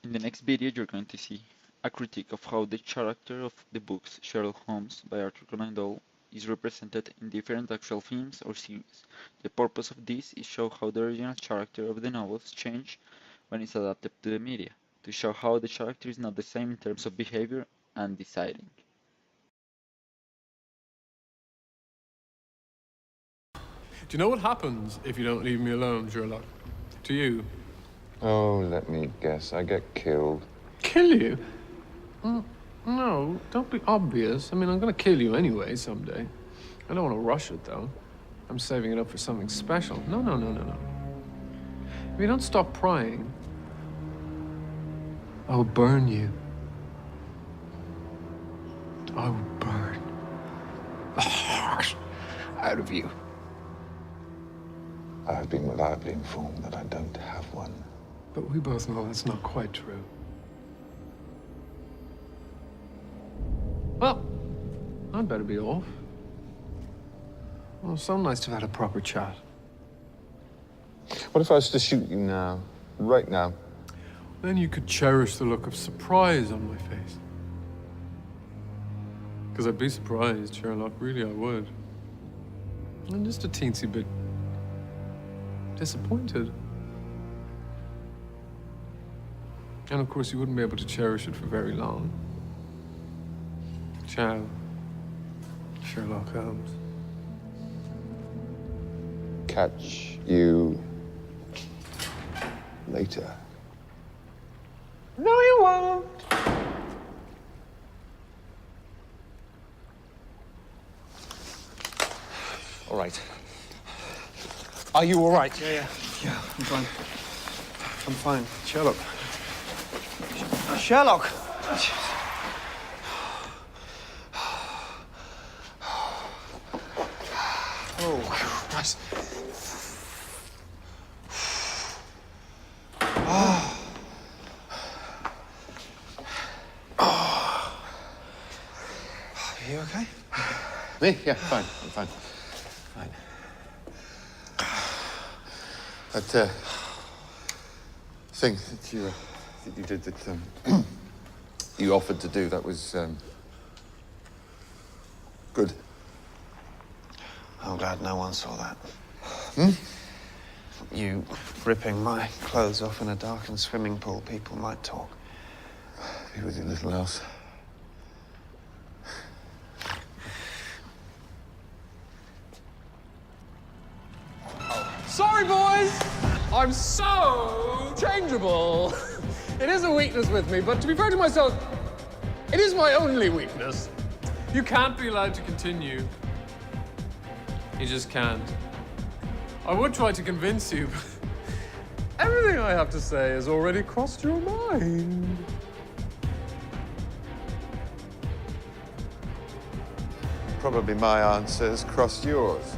In the next video, you're going to see a critique of how the character of the books Sherlock Holmes by Arthur Conan Doyle is represented in different actual films or series. The purpose of this is show how the original character of the novels change when it's adapted to the media, to show how the character is not the same in terms of behavior and deciding. Do you know what happens if you don't leave me alone, Sherlock? To you? Oh, let me guess. I get killed. Kill you? No, don't be obvious. I mean, I'm gonna kill you anyway someday. I don't want to rush it, though. I'm saving it up for something special. No. If you don't stop prying, I will burn you. I will burn the heart out of you. I have been reliably informed that I don't have one. But we both know that's not quite true. Well, I'd better be off. Well, so nice to have had a proper chat. What if I was to shoot you now? Right now? Then you could cherish the look of surprise on my face. Because I'd be surprised, Sherlock. Really, I would. And just a teensy bit disappointed. And of course, you wouldn't be able to cherish it for very long. Ciao, Sherlock Holmes. Catch you later. No, you won't. All right. Are you all right? Yeah, I'm fine. I'm fine. Sherlock. Sherlock! Oh, Christ. Are you okay? Me? Yeah, fine. I'm fine. Fine. That thing that you did that you offered to do, that was good. I'm glad no one saw that. You ripping my clothes off in a darkened swimming pool, people might talk. Be with you, little else. Sorry, boys! I'm so changeable. It is a weakness with me, but to be fair to myself, it is my only weakness. You can't be allowed to continue. You just can't. I would try to convince you, but everything I have to say has already crossed your mind. Probably my answers crossed yours.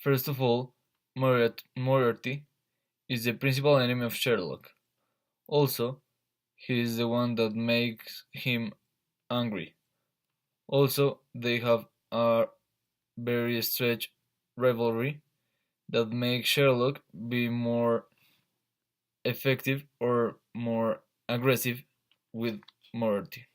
First of all, Moriarty is the principal enemy of Sherlock. Also, he is the one that makes him angry. Also, they have a very stretched rivalry that makes Sherlock be more effective or more aggressive with Moriarty.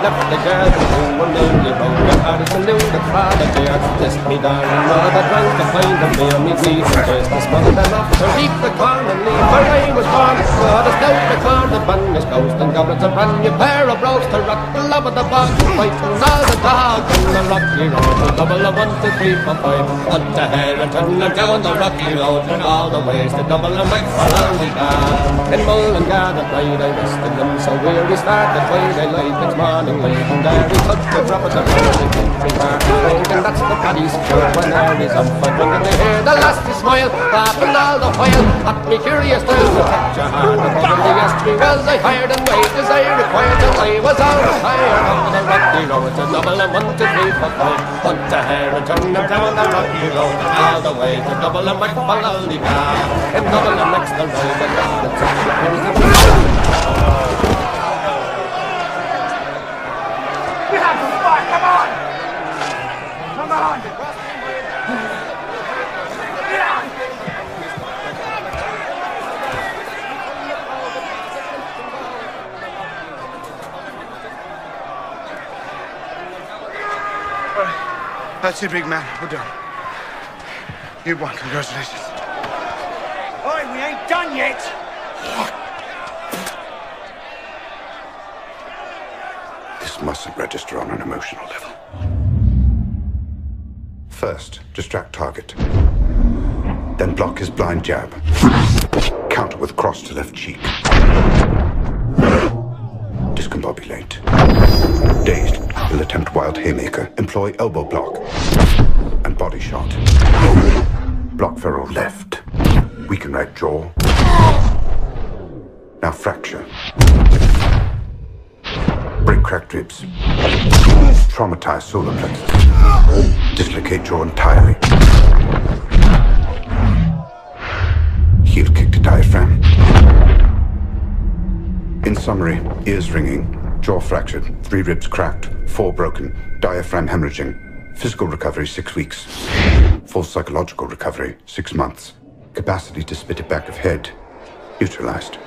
Left the girl who will lonely road the hardest to lose the father dear. Just me darling mother drunk to find them near me please. Just to smother them up to reap the corn and leave where I was born. God has out the corn, the bun is ghost and goblets a brand new pair of brogues to rock the love of the bog. Fighting all the dogs on the rocky road. A double of 1, 2, 3, 4, 5. Hunt the hare and turn her down the rocky road. And all the ways to double and make for all we got. In Mullingar that night I rested them so weary started by daylight. It's morning morning waiting there. He touched the drop of the bar, the king bar. Drinking, that's the paddy's cure. When there is up for drinking, they hear the lassie smile, laughing all the while. At me curious thrill to touch a heart. The probably asked me was I hired and wait as I required till I was all tired. On the rocky road to Dublin, 1, 2, 3, 4, 5. Hunt a hare and turn them down the rocky road. All the way to Dublin, my Ballygar. In Dublin next the road, the God and such a We have to fight, come on! Come on! That's it, big man. We're done. You won. Congratulations. Oi, we ain't done yet! This mustn't register on an emotional level. First, distract target. Then block his blind jab. Counter with cross to left cheek. Discombobulate. Dazed, will attempt wild haymaker. Employ elbow block. And body shot. Block feral left. Weaken right jaw. Now fracture. Break cracked ribs. Traumatize solar plexus. Dislocate jaw entirely. Heel kick to diaphragm. In summary, ears ringing, jaw fractured, 3 ribs cracked, 4 broken, diaphragm hemorrhaging. Physical recovery 6 weeks. Full psychological recovery 6 months. Capacity to spit it back of head neutralized.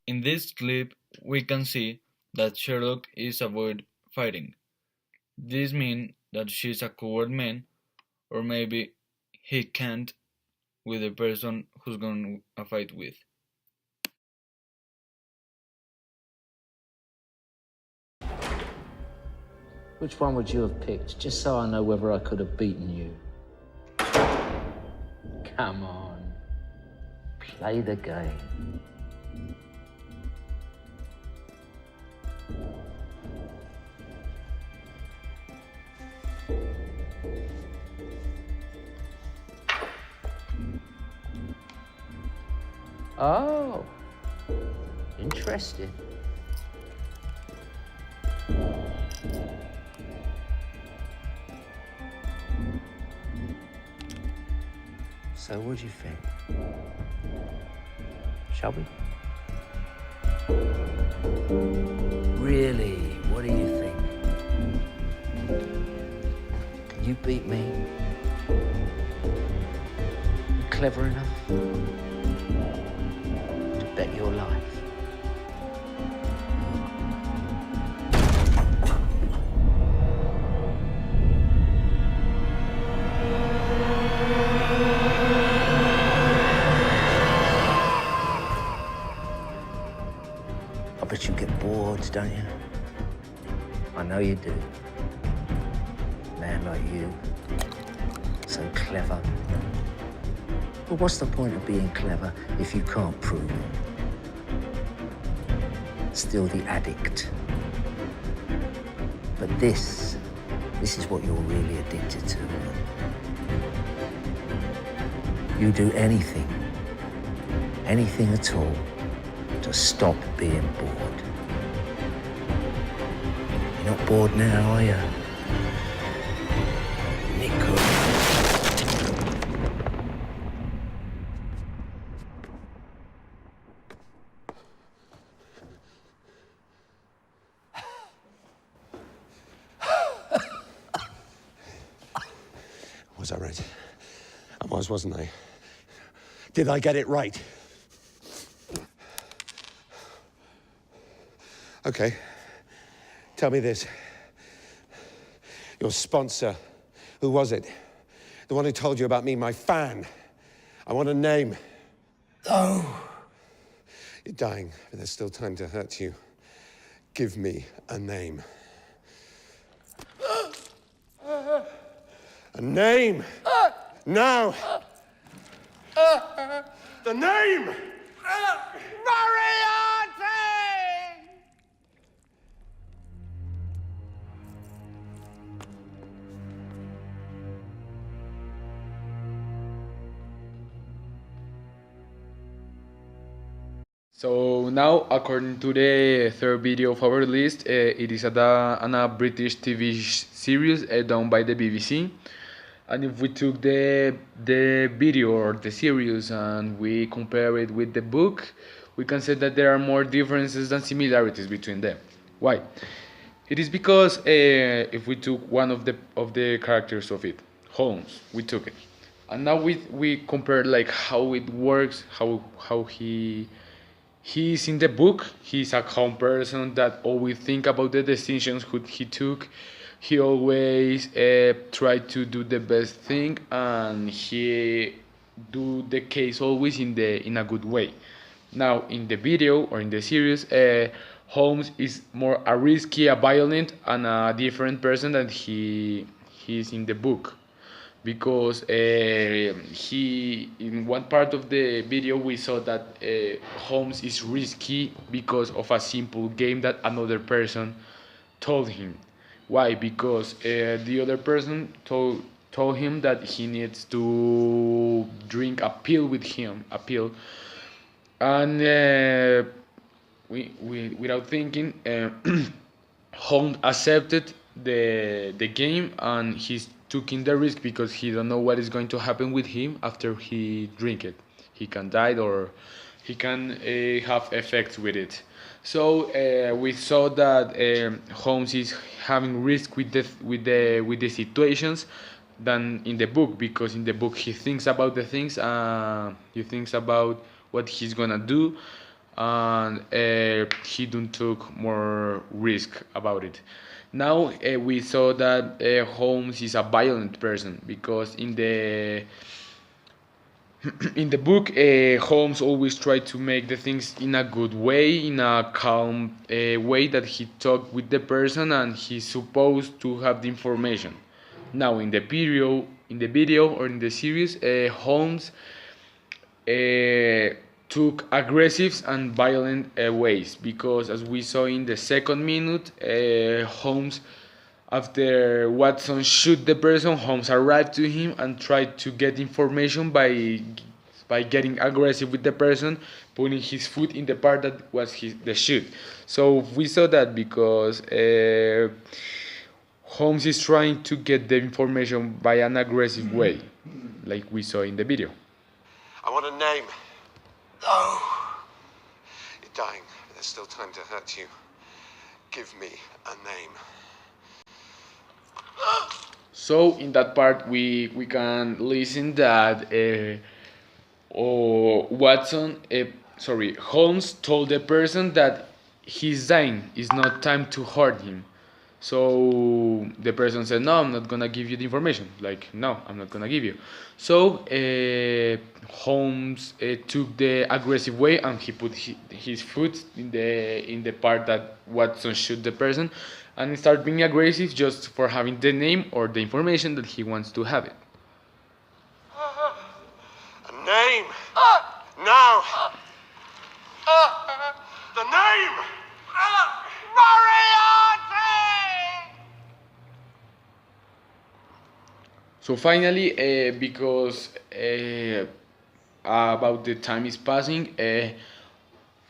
In this clip, we can see that Sherlock is avoid fighting. This means that she's a coward man, or maybe he can't with the person who's going to fight with. Which one would you have picked, just so I know whether I could have beaten you? Come on, play the game. Oh, interesting. So what do you think? Shall we? Really, what do you think? Can you beat me? You clever enough to bet your life? I bet you get bored, don't you? I know you do. Man like you, so clever. But what's the point of being clever if you can't prove it? Still the addict. But this is what you're really addicted to. You do anything at all, to stop being bored. You're not bored now, are you? Was I right? I was, wasn't I? Did I get it right? Okay. Tell me this. Your sponsor, who was it? The one who told you about me, my fan. I want a name. Oh. You're dying, but there's still time to hurt you. Give me a name. A name! Now! The name! So now, according to the third video of our list, it is on a British TV series done by the BBC. And if we took the video or the series and we compare it with the book, we can say that there are more differences than similarities between them. Why? It is because if we took one of the characters of it, Holmes, we took it, and now we compare like how it works, how he's in the book. He's a calm person that always think about the decisions he took. He always tried to do the best thing, and he do the case always in a good way. Now in the video or in the series, Holmes is more a risky, a violent, and a different person than he's in the book, because he in one part of the video we saw that Holmes is risky because of a simple game that another person told him. Why? Because the other person told him that he needs to drink a pill with him, a pill, and without thinking, Holmes accepted the game, and he's taking the risk because he don't know what is going to happen with him after he drink it. He can die or he can have effects with it. So we saw that Holmes is having risk with the situations than in the book, because in the book he thinks about the things, he thinks about what he's gonna do, and he don't took more risk about it. Now we saw that Holmes is a violent person, because in the in the book, Holmes always tried to make the things in a good way, in a calm way, that he talked with the person and he's supposed to have the information. Now, in the video or in the series, Holmes took aggressive and violent ways, because, as we saw in the second minute, Holmes, after Watson shoot the person, Holmes arrived to him and tried to get information by getting aggressive with the person, putting his foot in the part that was the shoot. So we saw that because Holmes is trying to get the information by an aggressive way, like we saw in the video. I want a name. Oh. You're dying. There's still time to hurt you. Give me a name. So in that part we can listen that Holmes told the person that he's dying, it's not time to hurt him. So the person said, no, I'm not gonna give you the information. Like, no, I'm not gonna give you. So Holmes took the aggressive way, and he put his foot in the part that Watson shoot the person, and start being aggressive just for having the name or the information that he wants to have it. A name! Now! The name! So finally, because about the time is passing,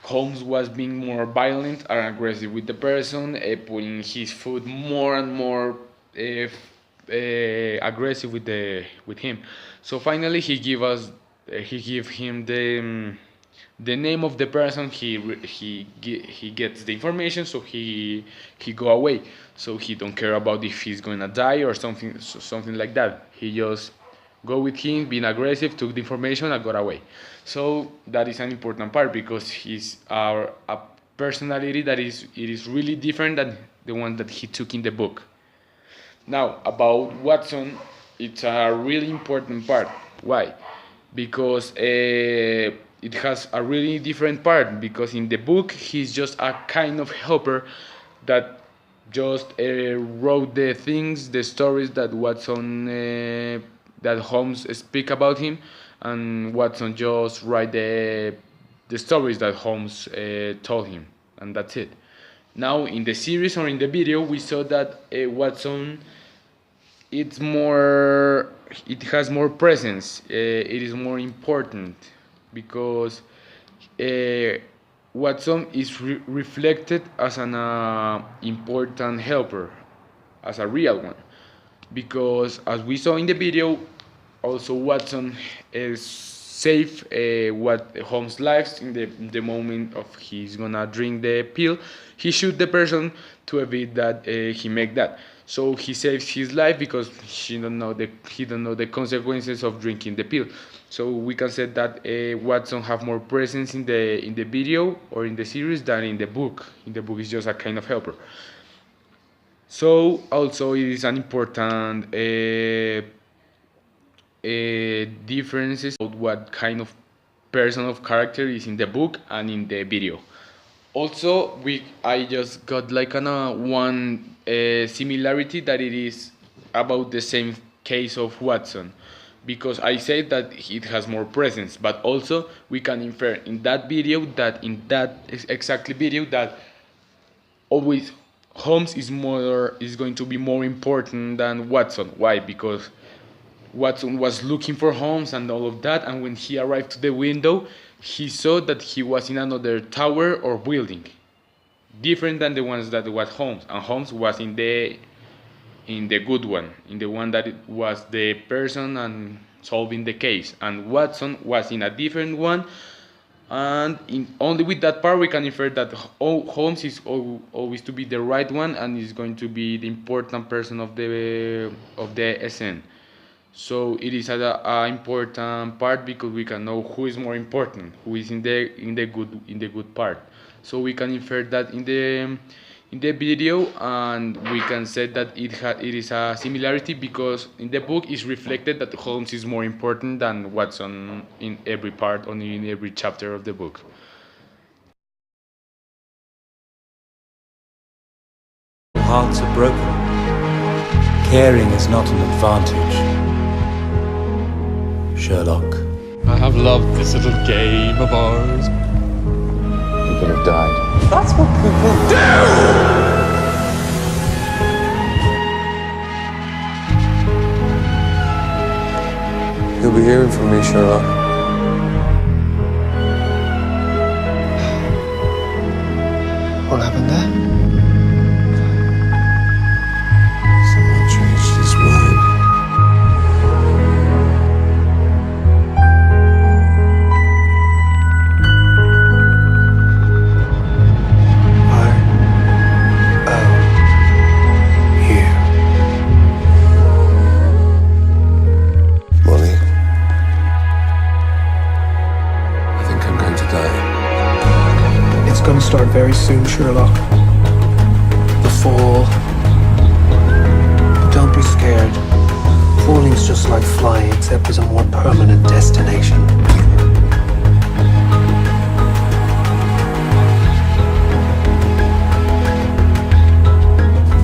Holmes was being more violent and aggressive with the person, putting his foot more and more aggressive with him. So finally, he give him the name of the person. He gets the information, so he go away. So he don't care about if he's gonna die or something like that. He just go with him, being aggressive, took the information, and got away. So that is an important part because he's a personality that is really different than the one that he took in the book. Now, about Watson, it's a really important part. Why? Because it has a really different part. Because in the book, he's just a kind of helper that just wrote the things, the stories that that Holmes speak about him, and Watson just write the stories that Holmes told him, and that's it. Now, in the series or in the video, we saw that Watson, it has more presence. It is more important because Watson is reflected as an important helper, as a real one, because as we saw in the video, also Watson is save what Holmes' lives in the moment of he's gonna drink the pill. He shoot the person to avoid that he make that. So he saves his life because he don't know the consequences of drinking the pill. So we can say that Watson have more presence in the video or in the series than in the book. In the book, is just a kind of helper. So also it is an important differences of what kind of person of character is in the book and in the video. Also, I just got like one similarity that it is about the same case of Watson, because I said that it has more presence, but also we can infer in that exactly video that always Holmes is going to be more important than Watson. Why? Because Watson was looking for Holmes and all of that, and when he arrived to the window, he saw that he was in another tower or building, different than the ones that was Holmes, and Holmes was in the good one, in the one that was the person and solving the case, and Watson was in a different one, and only with that part we can infer that Holmes is always to be the right one and is going to be the important person of the SN. So it is an important part because we can know who is more important, who is in the good part. So we can infer that in the video, and we can say that it is a similarity because in the book it's reflected that Holmes is more important than Watson in every part or in every chapter of the book. Hearts are broken. Caring is not an advantage. Sherlock. I have loved this little game of ours. You could have died. That's what people do! You'll be hearing from me, Sherlock. What happened there? Someone changed his mind. Start very soon, Sherlock. The fall. But don't be scared. Falling's just like flying, except there's a more permanent destination.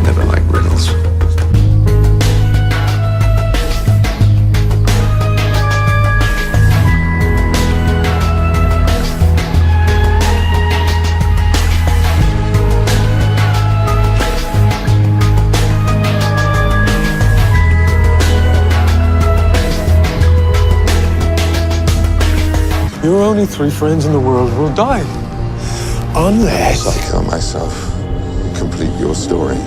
Never liked riddles. There are only 3 friends in the world who will die. Unless I kill myself and complete your story.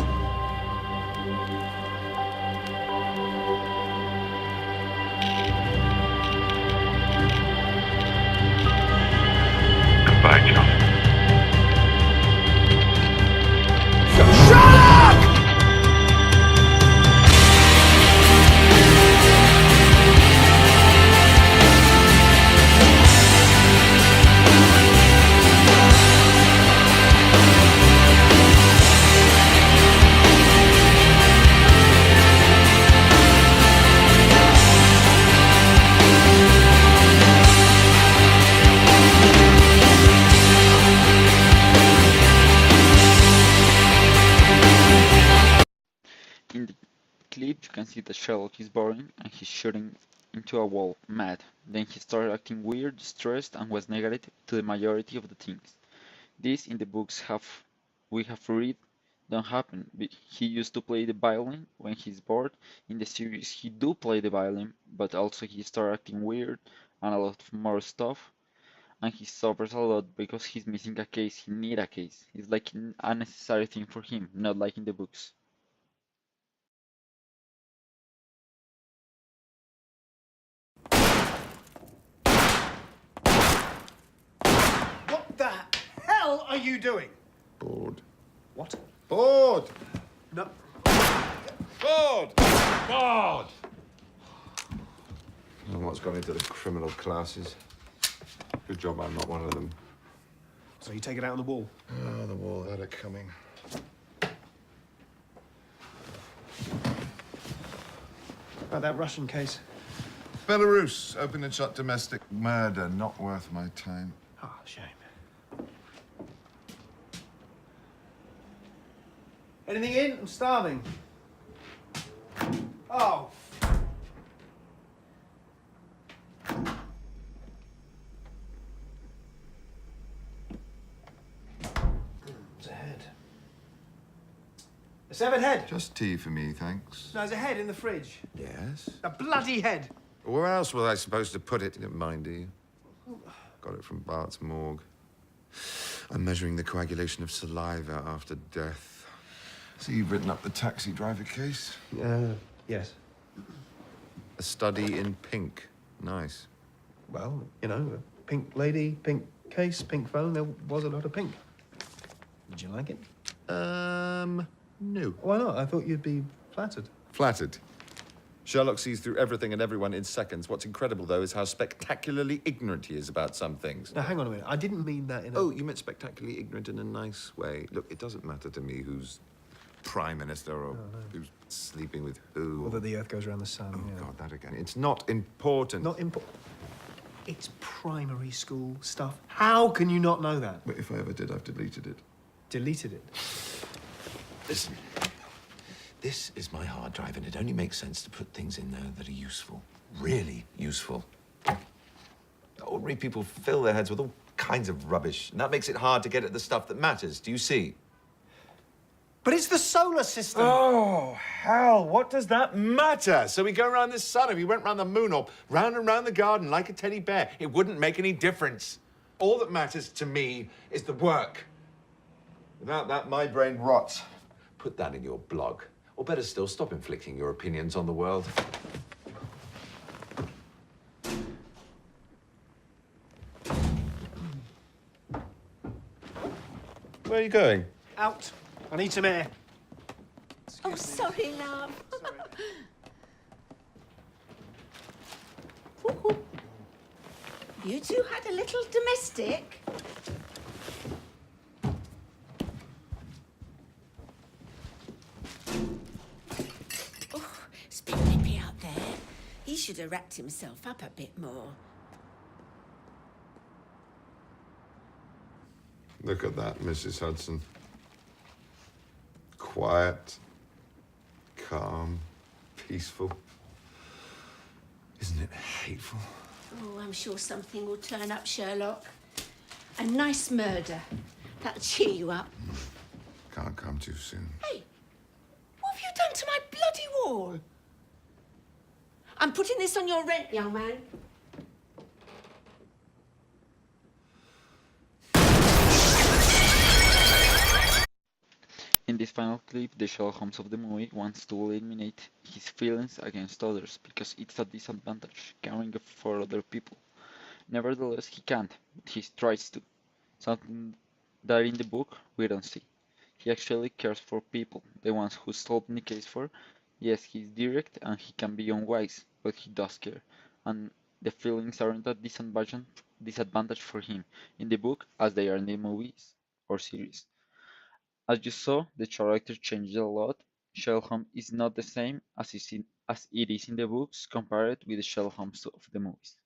satisfied, John. In the clip, you can see that Sherlock is boring and he's shooting into a wall, mad. Then he started acting weird, stressed, and was negative to the majority of the things. This in the books we have read don't happen. He used to play the violin when he's bored. In the series, he do play the violin, but also he start acting weird and a lot of more stuff. And he suffers a lot because he's missing a case. He need a case. It's like an unnecessary thing for him, not like in the books. What the hell are you doing? Bored. What? Bored! No. Bored! Bored! I don't know what's gone into the criminal classes. Good job I'm not one of them. So you take it out on the wall? Oh, the wall had it coming. About that Russian case? Belarus, open and shut domestic murder, not worth my time. Oh, shame. Anything in? I'm starving. Oh. It's a head. A severed head. Just tea for me, thanks. No, there's a head in the fridge. Yes? A bloody head. Where else was I supposed to put it? You don't mind, do you? Got it from Bart's morgue. I'm measuring the coagulation of saliva after death. So you've written up the taxi driver case? Yes. A study in pink. Nice. Well, you know, a pink lady, pink case, pink phone. There was a lot of pink. Did you like it? No. Why not? I thought you'd be flattered. Flattered. Sherlock sees through everything and everyone in seconds. What's incredible, though, is how spectacularly ignorant he is about some things. Now, hang on a minute. I didn't mean that in a... Oh, you meant spectacularly ignorant in a nice way. Look, it doesn't matter to me who's prime minister or who's sleeping with who. Or that the Earth goes around the sun. Oh, yeah. God, that again. It's not important. Not important. It's primary school stuff. How can you not know that? But if I ever did, I've deleted it. Deleted it. Listen, this is my hard drive, and it only makes sense to put things in there that are useful. Really useful. Ordinary people fill their heads with all kinds of rubbish, and that makes it hard to get at the stuff that matters. Do you see? But it's the solar system. Oh, hell, what does that matter? So we go around the sun, if we went around the moon, or round and round the garden like a teddy bear, it wouldn't make any difference. All that matters to me is the work. Without that, my brain rots. Put that in your blog. Or better still, stop inflicting your opinions on the world. Where are you going? Out. I need some air. Oh, sorry, love. Ooh. You two had a little domestic? Oh, it's a bit nippy out there. He should have wrapped himself up a bit more. Look at that, Mrs. Hudson. Quiet, calm, peaceful. Isn't it hateful? Oh, I'm sure something will turn up, Sherlock. A nice murder. That'll cheer you up. Can't come too soon. Hey, what have you done to my bloody wall? I'm putting this on your rent, young man. In this final clip, the Sherlock Holmes of the movie wants to eliminate his feelings against others because it's a disadvantage, caring for other people. Nevertheless, he can't, but he tries to. something that in the book we don't see. He actually cares for people, the ones who's solving the case for. Yes, he's direct and he can be unwise, but he does care. And the feelings aren't a disadvantage for him in the book as they are in the movies or series. As you saw, the character changed a lot. Sherlock Holmes is not the same as it is in the books compared with the Sherlock Holmes of the movies.